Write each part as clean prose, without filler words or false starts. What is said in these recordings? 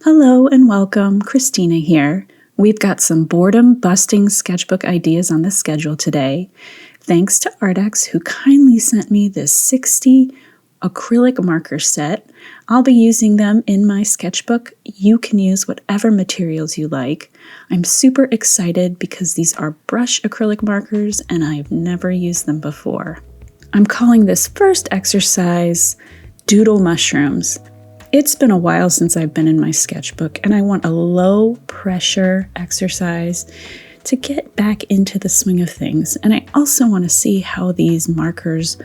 Hello and welcome, Christina here. We've got some boredom-busting sketchbook ideas on the schedule today. Thanks to Arrtx, who kindly sent me this 60 acrylic marker set. I'll be using them in my sketchbook. You can use whatever materials you like. I'm super excited because these are brush acrylic markers and I've never used them before. I'm calling this first exercise Doodle Mushrooms. It's been a while since I've been in my sketchbook, and I want a low-pressure exercise to get back into the swing of things. And I also want to see how these markers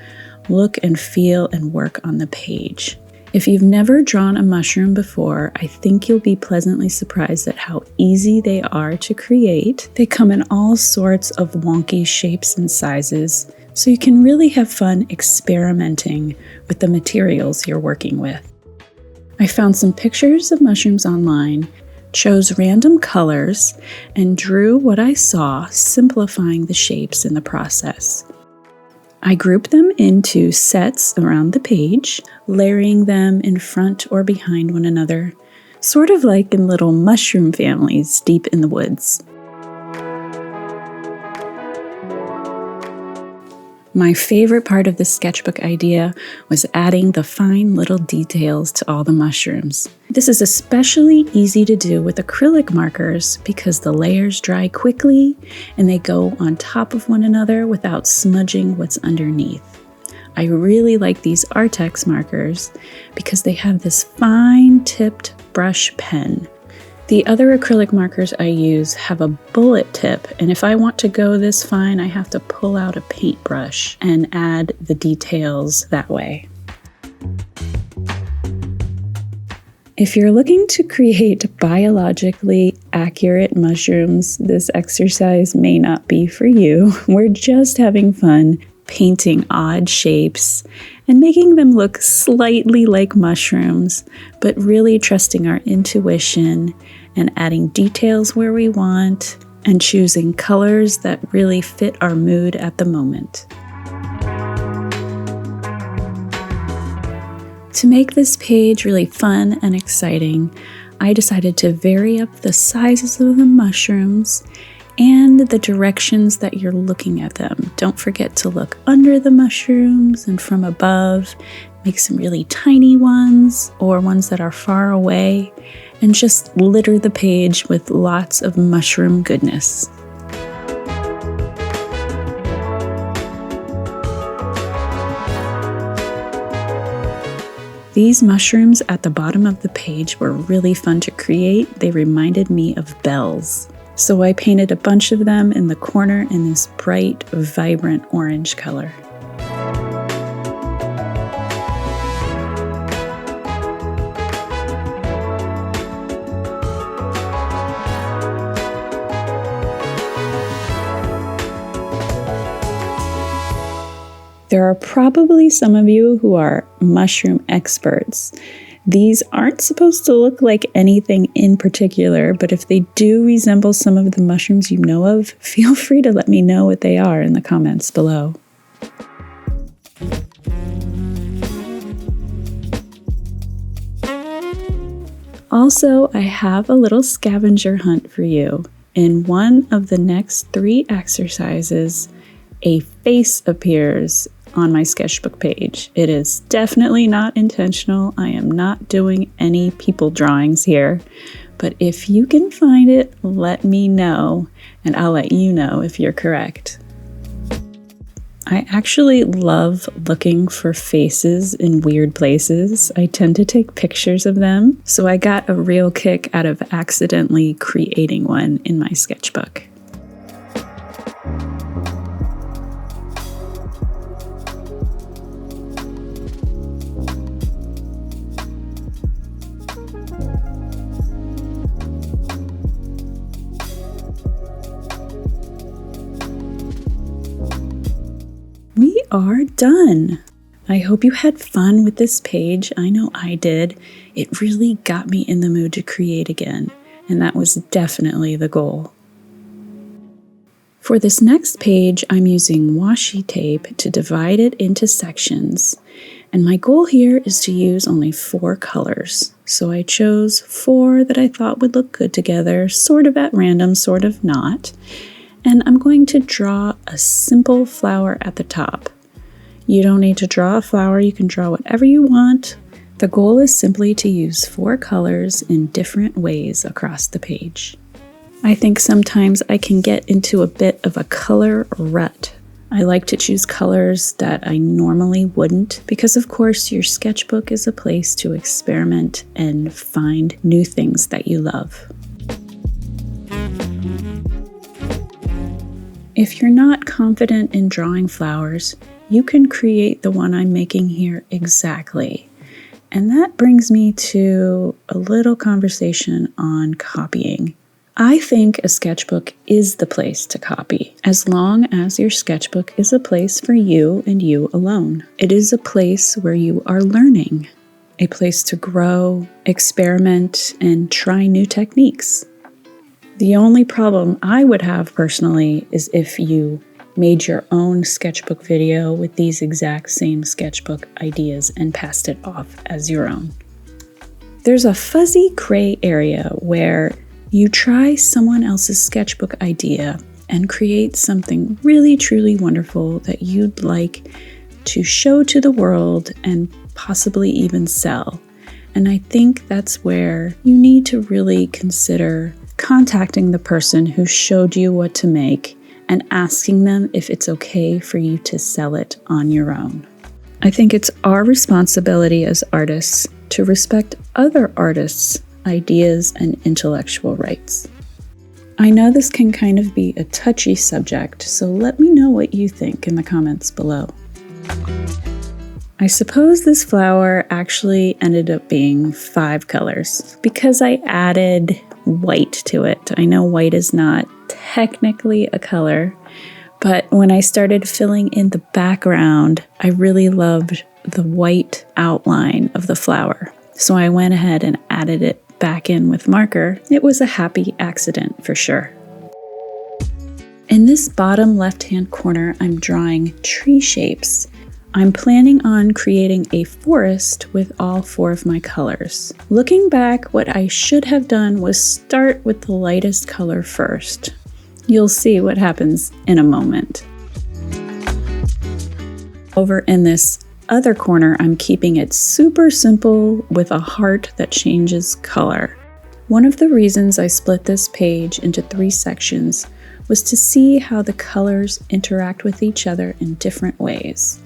look and feel and work on the page. If you've never drawn a mushroom before, I think you'll be pleasantly surprised at how easy they are to create. They come in all sorts of wonky shapes and sizes, so you can really have fun experimenting with the materials you're working with. I found some pictures of mushrooms online, chose random colors, and drew what I saw, simplifying the shapes in the process. I grouped them into sets around the page, layering them in front or behind one another, sort of like in little mushroom families deep in the woods. My favorite part of the sketchbook idea was adding the fine little details to all the mushrooms. This is especially easy to do with acrylic markers because the layers dry quickly and they go on top of one another without smudging what's underneath. I really like these Arrtx markers because they have this fine-tipped brush pen. The other acrylic markers I use have a bullet tip, and if I want to go this fine, I have to pull out a paintbrush and add the details that way. If you're looking to create biologically accurate mushrooms, this exercise may not be for you. We're just having fun painting odd shapes and making them look slightly like mushrooms, but really trusting our intuition and adding details where we want and choosing colors that really fit our mood at the moment. To make this page really fun and exciting, I decided to vary up the sizes of the mushrooms and the directions that you're looking at them. Don't forget to look under the mushrooms and from above. Make some really tiny ones or ones that are far away, and just litter the page with lots of mushroom goodness. These mushrooms at the bottom of the page were really fun to create. They reminded me of bells. So I painted a bunch of them in the corner in this bright, vibrant orange color. There are probably some of you who are mushroom experts. These aren't supposed to look like anything in particular, but if they do resemble some of the mushrooms you know of, feel free to let me know what they are in the comments below. Also, I have a little scavenger hunt for you. In one of the next 3 exercises, a face appears on my sketchbook page. It is definitely not intentional. I am not doing any people drawings here, but if you can find it, let me know, and I'll let you know if you're correct. I actually love looking for faces in weird places. I tend to take pictures of them, so I got a real kick out of accidentally creating one in my sketchbook. We are done. I hope you had fun with this page. I know I did. It really got me in the mood to create again, and that was definitely the goal. For this next page, I'm using washi tape to divide it into sections, and my goal here is to use only 4 colors. So I chose 4 that I thought would look good together, sort of at random, sort of not. And I'm going to draw a simple flower at the top. You don't need to draw a flower, you can draw whatever you want. The goal is simply to use 4 colors in different ways across the page. I think sometimes I can get into a bit of a color rut. I like to choose colors that I normally wouldn't because, of course, your sketchbook is a place to experiment and find new things that you love. If you're not confident in drawing flowers, you can create the one I'm making here exactly. And that brings me to a little conversation on copying. I think a sketchbook is the place to copy, as long as your sketchbook is a place for you and you alone. It is a place where you are learning, a place to grow, experiment, and try new techniques. The only problem I would have personally is if you made your own sketchbook video with these exact same sketchbook ideas and passed it off as your own. There's a fuzzy gray area where you try someone else's sketchbook idea and create something really, truly wonderful that you'd like to show to the world and possibly even sell. And I think that's where you need to really consider contacting the person who showed you what to make and asking them if it's okay for you to sell it on your own. I think it's our responsibility as artists to respect other artists' ideas and intellectual rights. I know this can kind of be a touchy subject, so let me know what you think in the comments below. I suppose this flower actually ended up being 5 colors because I added white to it. I know white is not technically a color, but when I started filling in the background, I really loved the white outline of the flower. So I went ahead and added it back in with marker. It was a happy accident for sure. In this bottom left-hand corner, I'm drawing tree shapes. I'm planning on creating a forest with all 4 of my colors. Looking back, what I should have done was start with the lightest color first. You'll see what happens in a moment. Over in this other corner, I'm keeping it super simple with a heart that changes color. One of the reasons I split this page into 3 sections was to see how the colors interact with each other in different ways.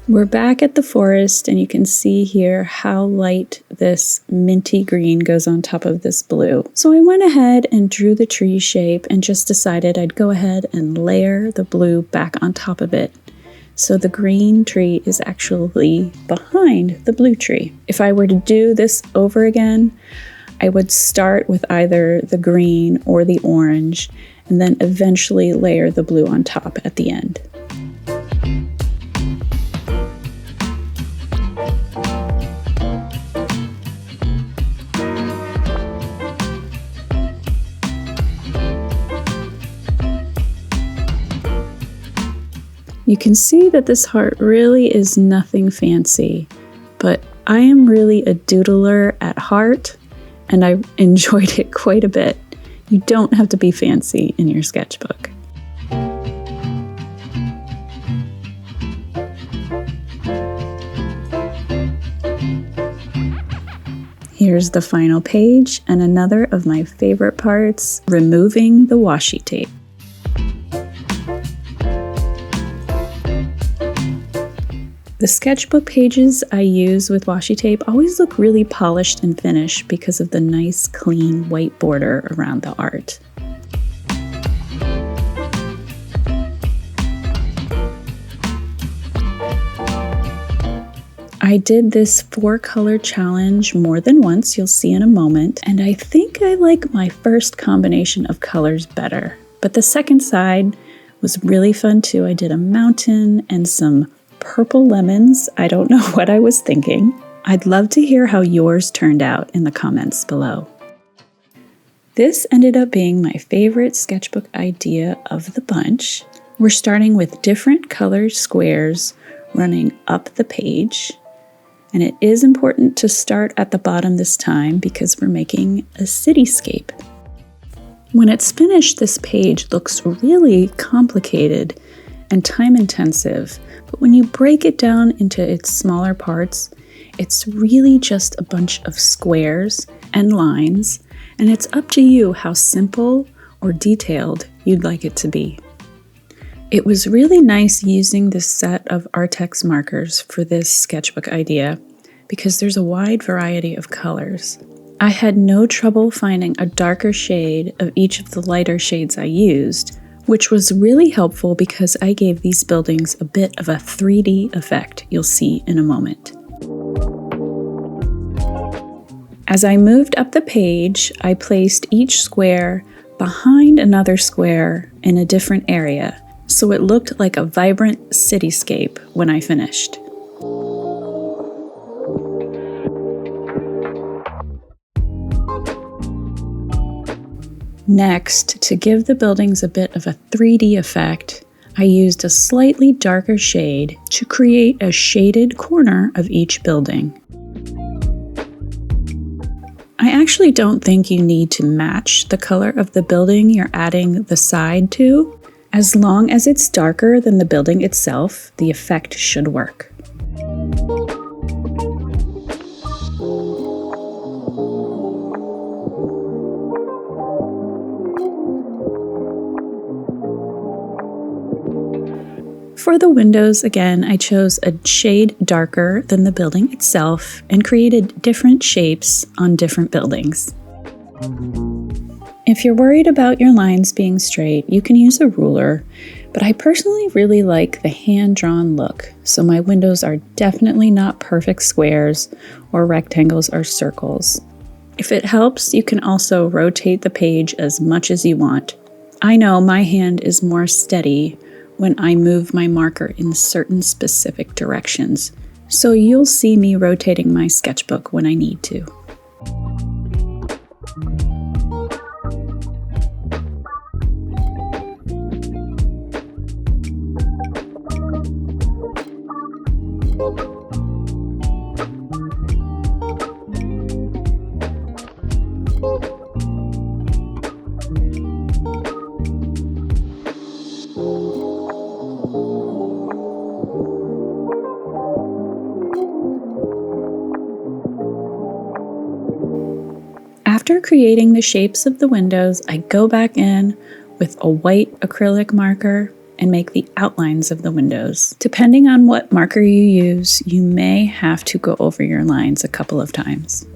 We're back at the forest, and you can see here how light this minty green goes on top of this blue. So I went ahead and drew the tree shape and just decided I'd go ahead and layer the blue back on top of it. So the green tree is actually behind the blue tree. If I were to do this over again, I would start with either the green or the orange, and then eventually layer the blue on top at the end. You can see that this heart really is nothing fancy, but I am really a doodler at heart, and I enjoyed it quite a bit. You don't have to be fancy in your sketchbook. Here's the final page and another of my favorite parts, removing the washi tape. The sketchbook pages I use with washi tape always look really polished and finished because of the nice clean white border around the art. I did this 4-color challenge more than once, you'll see in a moment, and I think I like my first combination of colors better. But the second side was really fun too. I did a mountain and some purple lemons. I don't know what I was thinking. I'd love to hear how yours turned out in the comments below. This ended up being my favorite sketchbook idea of the bunch. We're starting with different colored squares running up the page. And it is important to start at the bottom this time because we're making a cityscape. When it's finished, this page looks really complicated and time-intensive, but when you break it down into its smaller parts, it's really just a bunch of squares and lines, and it's up to you how simple or detailed you'd like it to be. It was really nice using this set of Arrtx markers for this sketchbook idea because there's a wide variety of colors. I had no trouble finding a darker shade of each of the lighter shades I used, which was really helpful because I gave these buildings a bit of a 3D effect you'll see in a moment. As I moved up the page, I placed each square behind another square in a different area, so it looked like a vibrant cityscape when I finished. Next, to give the buildings a bit of a 3D effect, I used a slightly darker shade to create a shaded corner of each building. I actually don't think you need to match the color of the building you're adding the side to. As long as it's darker than the building itself, the effect should work. For the windows, again, I chose a shade darker than the building itself and created different shapes on different buildings. If you're worried about your lines being straight, you can use a ruler, but I personally really like the hand-drawn look, so my windows are definitely not perfect squares or rectangles or circles. If it helps, you can also rotate the page as much as you want. I know my hand is more steady when I move my marker in certain specific directions, so you'll see me rotating my sketchbook when I need to. After creating the shapes of the windows, I go back in with a white acrylic marker and make the outlines of the windows. Depending on what marker you use, you may have to go over your lines a couple of times.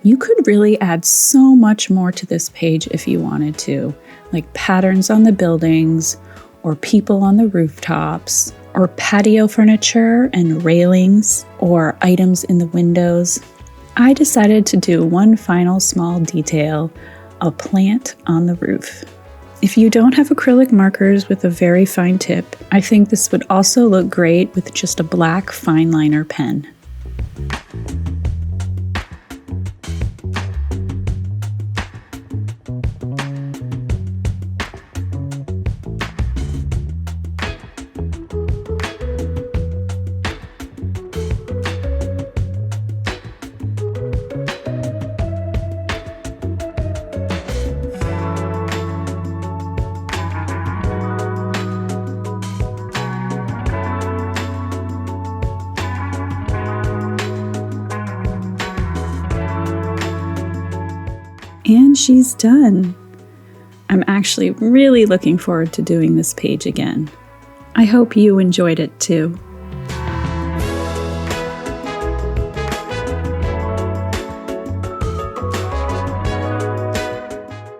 You could really add so much more to this page if you wanted to, like patterns on the buildings, or people on the rooftops, or patio furniture and railings, or items in the windows. I decided to do one final small detail, a plant on the roof. If you don't have acrylic markers with a very fine tip, I think this would also look great with just a black fine liner pen. And she's done. I'm actually really looking forward to doing this page again. I hope you enjoyed it too.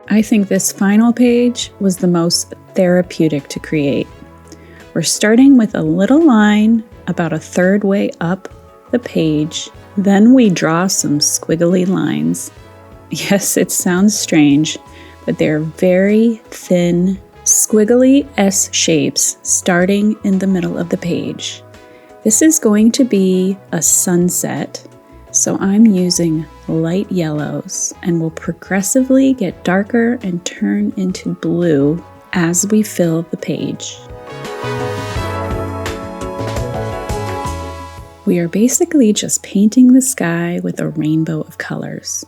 I think this final page was the most therapeutic to create. We're starting with a little line about a third way up the page. Then we draw some squiggly lines. Yes, it sounds strange, but they're very thin, squiggly S shapes starting in the middle of the page. This is going to be a sunset, so I'm using light yellows and will progressively get darker and turn into blue as we fill the page. We are basically just painting the sky with a rainbow of colors.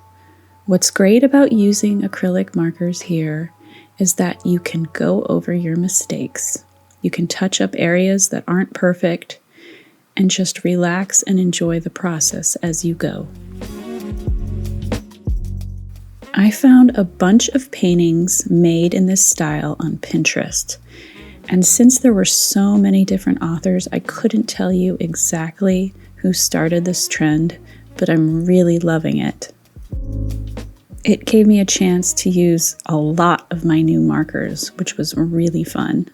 What's great about using acrylic markers here is that you can go over your mistakes. You can touch up areas that aren't perfect and just relax and enjoy the process as you go. I found a bunch of paintings made in this style on Pinterest. And since there were so many different authors, I couldn't tell you exactly who started this trend, but I'm really loving it. It gave me a chance to use a lot of my new markers, which was really fun.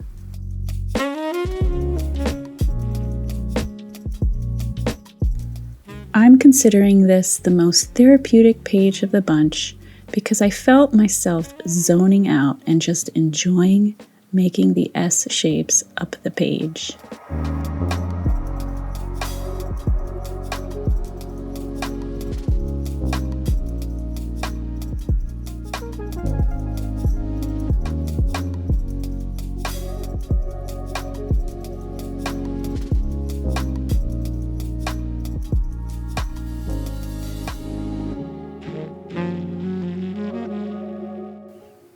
I'm considering this the most therapeutic page of the bunch because I felt myself zoning out and just enjoying making the S shapes up the page.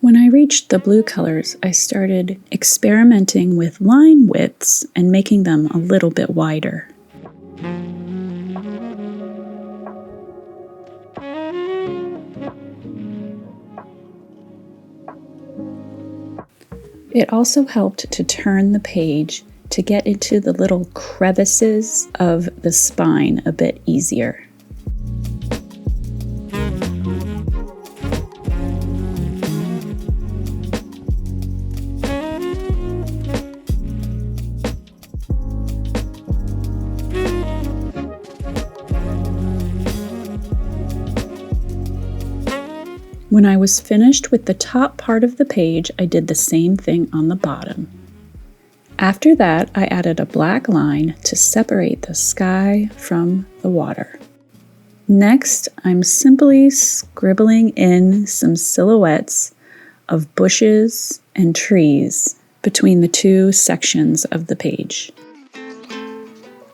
When I reached the blue colors, I started experimenting with line widths and making them a little bit wider. It also helped to turn the page to get into the little crevices of the spine a bit easier. When I was finished with the top part of the page, I did the same thing on the bottom. After that, I added a black line to separate the sky from the water. Next, I'm simply scribbling in some silhouettes of bushes and trees between the two sections of the page.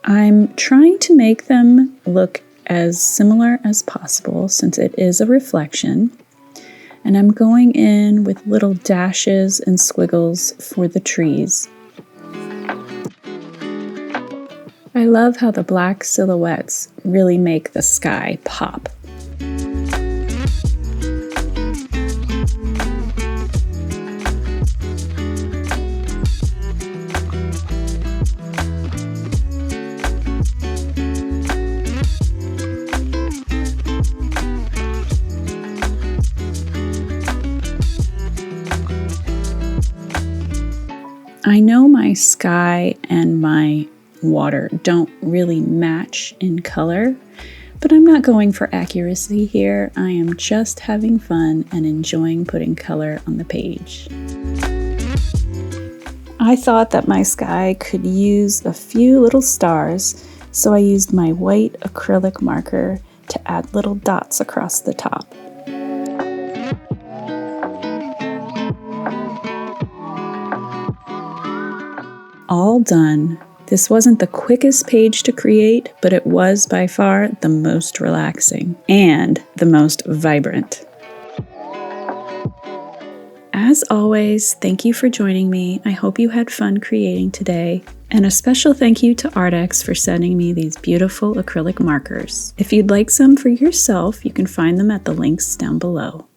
I'm trying to make them look as similar as possible since it is a reflection. And I'm going in with little dashes and squiggles for the trees. I love how the black silhouettes really make the sky pop. I know my sky and my water don't really match in color, but I'm not going for accuracy here. I am just having fun and enjoying putting color on the page. I thought that my sky could use a few little stars, so I used my white acrylic marker to add little dots across the top. All done. This wasn't the quickest page to create, but it was by far the most relaxing and the most vibrant. As always, thank you for joining me. I hope you had fun creating today. And a special thank you to Arrtx for sending me these beautiful acrylic markers. If you'd like some for yourself, you can find them at the links down below.